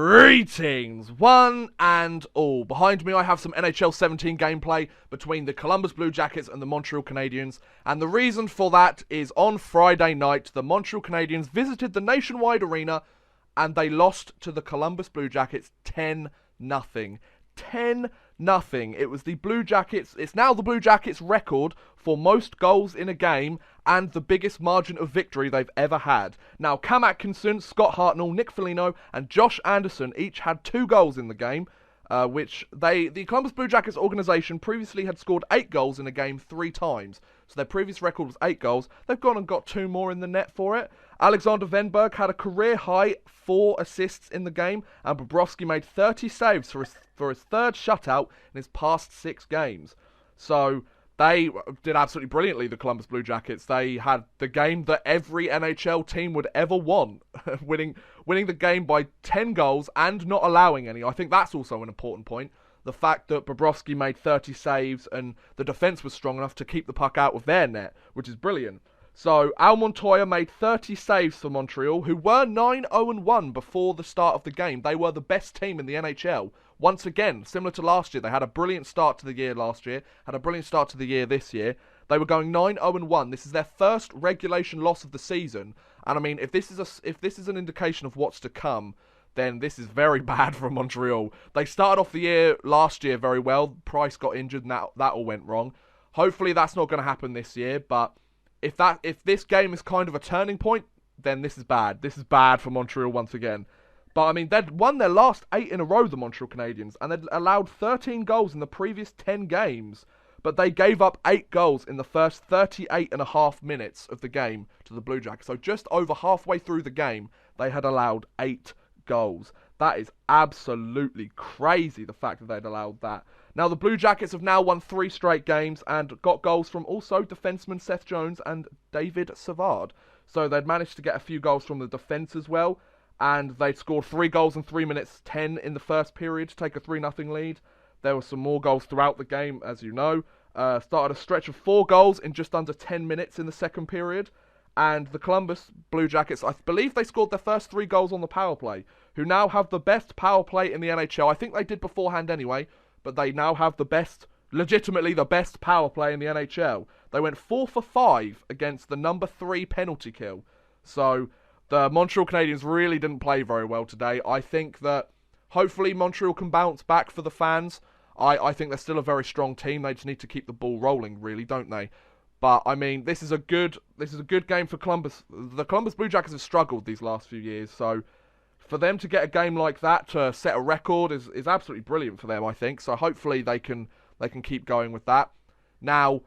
Greetings, one and all. Behind me I have some NHL 17 gameplay between the Columbus Blue Jackets and the Montreal Canadiens, and the reason for that is on Friday night the Montreal Canadiens visited the Nationwide Arena and they lost to the Columbus Blue Jackets 10-0. 10-0. It was the Blue Jackets, it's now the Blue Jackets record for most goals in a game and the biggest margin of victory they've ever had. Now, Cam Atkinson, Scott Hartnell, Nick Foligno and Josh Anderson each had 2 goals in the game, the Columbus Blue Jackets organisation previously had scored 8 goals in a game 3 times. So their previous record was 8 goals. They've gone and got 2 more in the net for it. Alexander Venberg had a career-high 4 assists in the game, and Bobrovsky made 30 saves for his third shutout in his past 6 games. So they did absolutely brilliantly, the Columbus Blue Jackets. They had the game that every NHL team would ever want, winning the game by 10 goals and not allowing any. I think that's also an important point. The fact that Bobrovsky made 30 saves and the defence was strong enough to keep the puck out of their net, which is brilliant. So, Al Montoya made 30 saves for Montreal, who were 9-0-1 before the start of the game. They were the best team in the NHL. Once again, similar to last year, they had a brilliant start to the year last year, had a brilliant start to the year this year. They were going 9-0-1. This is their first regulation loss of the season. And I mean, if this is an indication of what's to come, then this is very bad for Montreal. They started off the year last year very well. Price got injured and that all went wrong. Hopefully that's not going to happen this year, but if this game is kind of a turning point, then this is bad. This is bad for Montreal once again. But I mean, they'd won their last 8 in a row, the Montreal Canadiens, and they'd allowed 13 goals in the previous 10 games. But they gave up 8 goals in the first 38.5 minutes of the game to the Blue Jackets. So just over halfway through the game, they had allowed 8 goals. That is absolutely crazy, the fact that they'd allowed that. Now, the Blue Jackets have now won 3 straight games and got goals from also defenseman Seth Jones and David Savard. So they'd managed to get a few goals from the defence as well, and they'd scored 3 goals in 3 minutes 10 in the first period to take a 3-0 lead. There were some more goals throughout the game, as you know. Started a stretch of 4 goals in just under 10 minutes in the second period. And the Columbus Blue Jackets, I believe they scored their first 3 goals on the power play, who now have the best power play in the NHL. I think they did beforehand anyway, but they now have legitimately the best power play in the NHL. They went 4 for 5 against the number 3 penalty kill. So the Montreal Canadiens really didn't play very well today. I think that hopefully Montreal can bounce back for the fans. I think they're still a very strong team. They just need to keep the ball rolling, really, don't they? But I mean, this is a good game for Columbus. The Columbus Blue Jackets have struggled these last few years, so for them to get a game like that to set a record is absolutely brilliant for them, I think. So hopefully they can keep going with that. Now,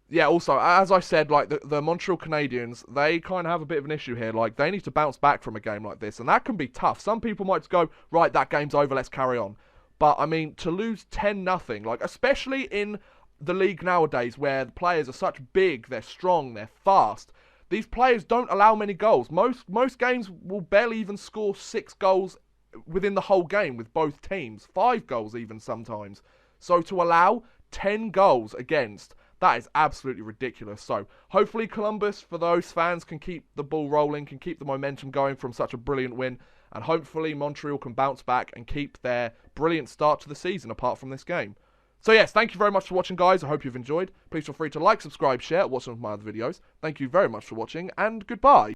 yeah, also, as I said, like the Montreal Canadiens, they kind of have a bit of an issue here. Like, they need to bounce back from a game like this, and that can be tough. Some people might go, right, that game's over, let's carry on. But I mean, to lose 10-0, like especially in the league nowadays where the players are such big, they're strong, they're fast. These players don't allow many goals. Most games will barely even score 6 goals within the whole game with both teams. 5 goals even sometimes. So to allow 10 goals against, that is absolutely ridiculous. So hopefully Columbus, for those fans, can keep the ball rolling, can keep the momentum going from such a brilliant win. And hopefully Montreal can bounce back and keep their brilliant start to the season apart from this game. So yes, thank you very much for watching, guys. I hope you've enjoyed. Please feel free to like, subscribe, share, watch some of my other videos. Thank you very much for watching, and goodbye.